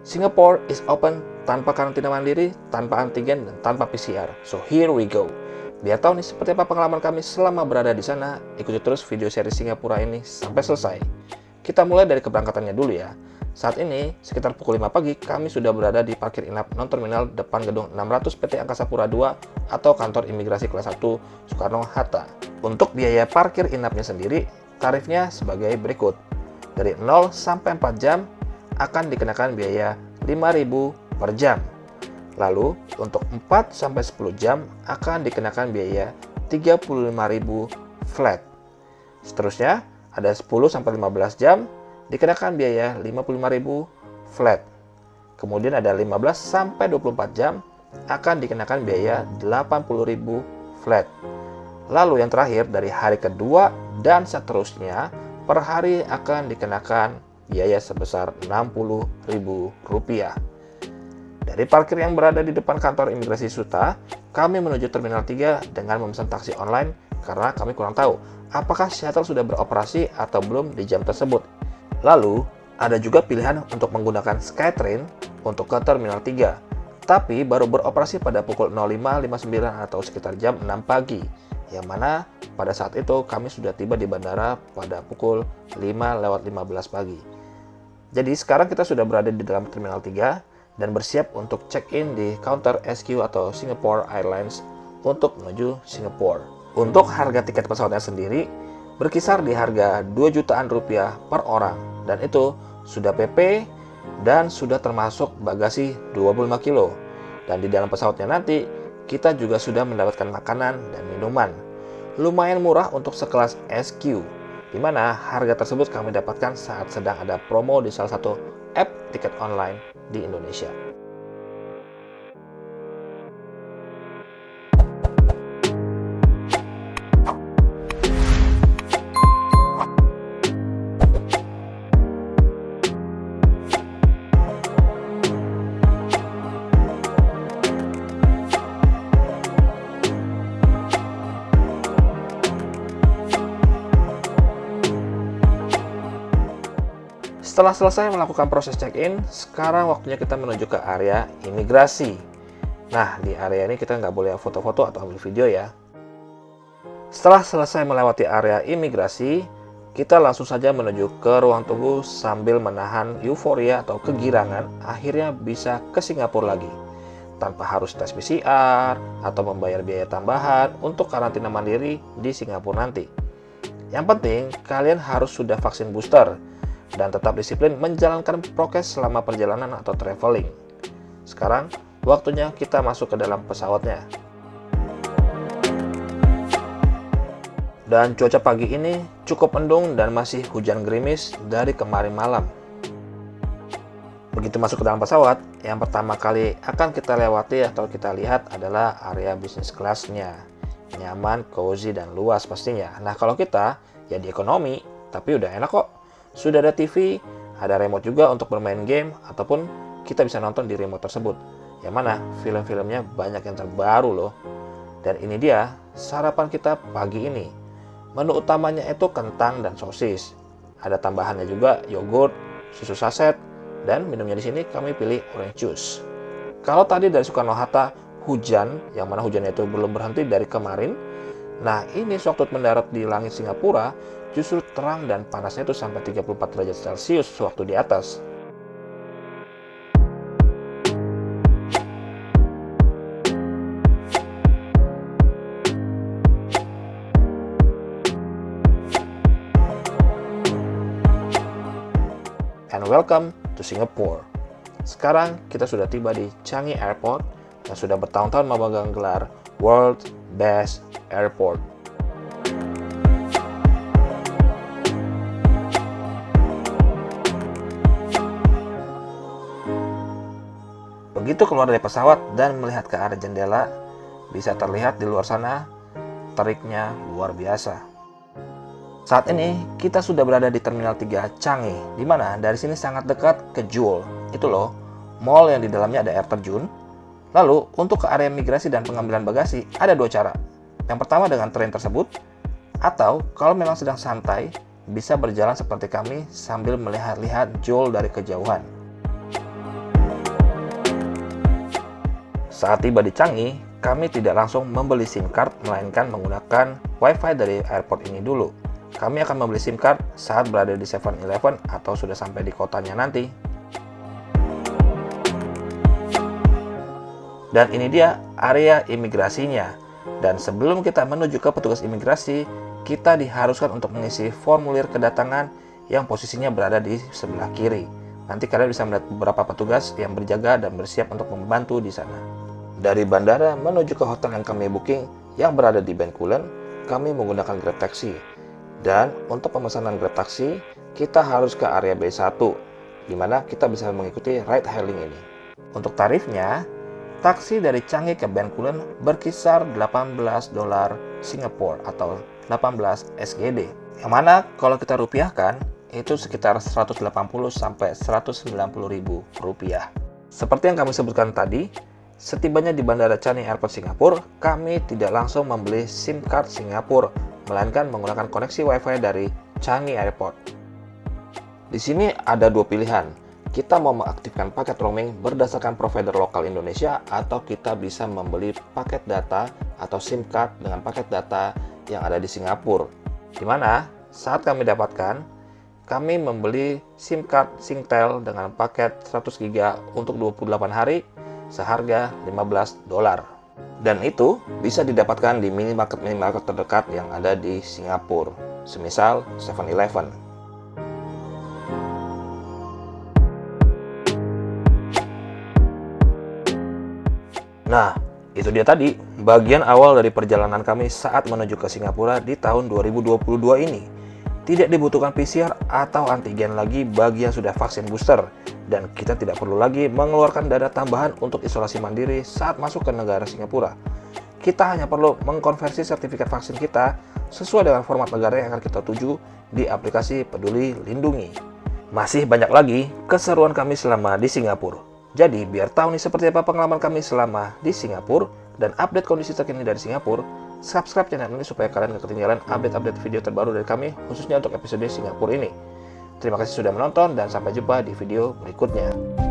Singapore is open tanpa karantina mandiri, tanpa antigen, dan tanpa PCR. So here we go. Biar tahu nih seperti apa pengalaman kami selama berada di sana, ikuti terus video seri Singapura ini sampai selesai. Kita mulai dari keberangkatannya dulu ya. Saat ini, sekitar pukul 5 pagi, kami sudah berada di parkir inap non-terminal depan gedung 600 PT Angkasa Pura II atau kantor imigrasi kelas 1 Soekarno-Hatta. Untuk biaya parkir inapnya sendiri, tarifnya sebagai berikut. Dari 0 sampai 4 jam, akan dikenakan biaya 5.000 per jam. Lalu, untuk 4 sampai 10 jam, akan dikenakan biaya 35.000 flat. Seterusnya, ada 10 sampai 15 jam, dikenakan biaya 55.000 flat. Kemudian ada 15 sampai 24 jam akan dikenakan biaya 80.000 flat. Lalu yang terakhir dari hari kedua dan seterusnya per hari akan dikenakan biaya sebesar Rp60.000. Dari parkir yang berada di depan kantor imigrasi Suta, kami menuju Terminal 3 dengan memesan taksi online karena kami kurang tahu apakah shuttle sudah beroperasi atau belum di jam tersebut. Lalu, ada juga pilihan untuk menggunakan Skytrain untuk ke Terminal 3, tapi baru beroperasi pada pukul 05.59 atau sekitar jam 6 pagi, yang mana pada saat itu kami sudah tiba di bandara pada pukul 5:15 pagi. Jadi sekarang kita sudah berada di dalam Terminal 3 dan bersiap untuk check-in di counter SQ atau Singapore Airlines untuk menuju Singapura. Untuk harga tiket pesawatnya sendiri berkisar di harga 2 jutaan rupiah per orang, dan itu sudah PP dan sudah termasuk bagasi 25 kilo. Dan di dalam pesawatnya nanti kita juga sudah mendapatkan makanan dan minuman. Lumayan murah untuk sekelas SQ, di mana harga tersebut kami dapatkan saat sedang ada promo di salah satu app tiket online di Indonesia. Setelah selesai melakukan proses check-in, sekarang waktunya kita menuju ke area imigrasi. Nah, di area ini kita nggak boleh foto-foto atau ambil video ya. Setelah selesai melewati area imigrasi, kita langsung saja menuju ke ruang tunggu sambil menahan euforia atau kegirangan akhirnya bisa ke Singapura lagi. Tanpa harus tes PCR atau membayar biaya tambahan untuk karantina mandiri di Singapura nanti. Yang penting, kalian harus sudah vaksin booster dan tetap disiplin menjalankan prokes selama perjalanan atau traveling. Sekarang, waktunya kita masuk ke dalam pesawatnya. Dan cuaca pagi ini cukup mendung dan masih hujan gerimis dari kemarin malam. Begitu masuk ke dalam pesawat, yang pertama kali akan kita lewati atau kita lihat adalah area bisnis kelasnya. Nyaman, cozy, dan luas pastinya. Nah, kalau kita ya di ekonomi, tapi udah enak kok. Sudah ada TV, ada remote juga untuk bermain game, ataupun kita bisa nonton di remote tersebut. Yang mana film-filmnya banyak yang terbaru loh. Dan ini dia sarapan kita pagi ini. Menu utamanya itu kentang dan sosis. Ada tambahannya juga yogurt, susu saset, dan minumnya di sini kami pilih orange juice. Kalau tadi dari Soekarno-Hatta hujan, yang mana hujannya itu belum berhenti dari kemarin. Nah, ini sewaktu mendarat di langit Singapura, justru terang dan panasnya itu sampai 34 derajat Celcius sewaktu di atas. And welcome to Singapore. Sekarang kita sudah tiba di Changi Airport yang sudah bertahun-tahun memegang gelar World Best Airport. Begitu keluar dari pesawat dan melihat ke arah jendela, bisa terlihat di luar sana, teriknya luar biasa. Saat ini, kita sudah berada di Terminal 3 Changi, di mana dari sini sangat dekat ke Jewel. Itu loh, mall yang di dalamnya ada air terjun. Lalu, untuk ke area migrasi dan pengambilan bagasi, ada dua cara. Yang pertama dengan train tersebut, atau kalau memang sedang santai, bisa berjalan seperti kami sambil melihat-lihat Jewel dari kejauhan. Saat tiba di Changi, kami tidak langsung membeli SIM card, melainkan menggunakan WiFi dari airport ini dulu. Kami akan membeli SIM card saat berada di 7-Eleven atau sudah sampai di kotanya nanti. Dan ini dia area imigrasinya. Dan sebelum kita menuju ke petugas imigrasi, kita diharuskan untuk mengisi formulir kedatangan yang posisinya berada di sebelah kiri. Nanti kalian bisa melihat beberapa petugas yang berjaga dan bersiap untuk membantu di sana. Dari bandara menuju ke hotel yang kami booking yang berada di Bencoolen, kami menggunakan Grab Taxi. Dan untuk pemesanan Grab Taxi, kita harus ke area B1, di mana kita bisa mengikuti ride hailing ini. Untuk tarifnya, taksi dari Changi ke Bencoolen berkisar $18 Singapura atau 18 SGD. Yang mana kalau kita rupiahkan, itu sekitar 180 sampai 190 ribu rupiah. Seperti yang kami sebutkan tadi, setibanya di Bandara Changi Airport Singapura, kami tidak langsung membeli SIM card Singapura, melainkan menggunakan koneksi WiFi dari Changi Airport. Di sini ada dua pilihan. Kita mau mengaktifkan paket roaming berdasarkan provider lokal Indonesia, atau kita bisa membeli paket data atau SIM card dengan paket data yang ada di Singapura. Dimana saat kami dapatkan, kami membeli SIM card Singtel dengan paket 100 GB untuk 28 hari seharga $15. Dan itu bisa didapatkan di minimarket terdekat yang ada di Singapura, semisal 7-Eleven. Nah, itu dia tadi bagian awal dari perjalanan kami saat menuju ke Singapura di tahun 2022 ini. Tidak dibutuhkan PCR atau antigen lagi bagi yang sudah vaksin booster, dan kita tidak perlu lagi mengeluarkan dana tambahan untuk isolasi mandiri saat masuk ke negara Singapura. Kita hanya perlu mengkonversi sertifikat vaksin kita sesuai dengan format negara yang akan kita tuju di aplikasi Peduli Lindungi. Masih banyak lagi keseruan kami selama di Singapura. Jadi biar tahu nih seperti apa pengalaman kami selama di Singapura dan update kondisi terkini dari Singapura, subscribe channel ini supaya kalian gak ketinggalan update-update video terbaru dari kami khususnya untuk episode Singapura ini. Terima kasih sudah menonton dan sampai jumpa di video berikutnya.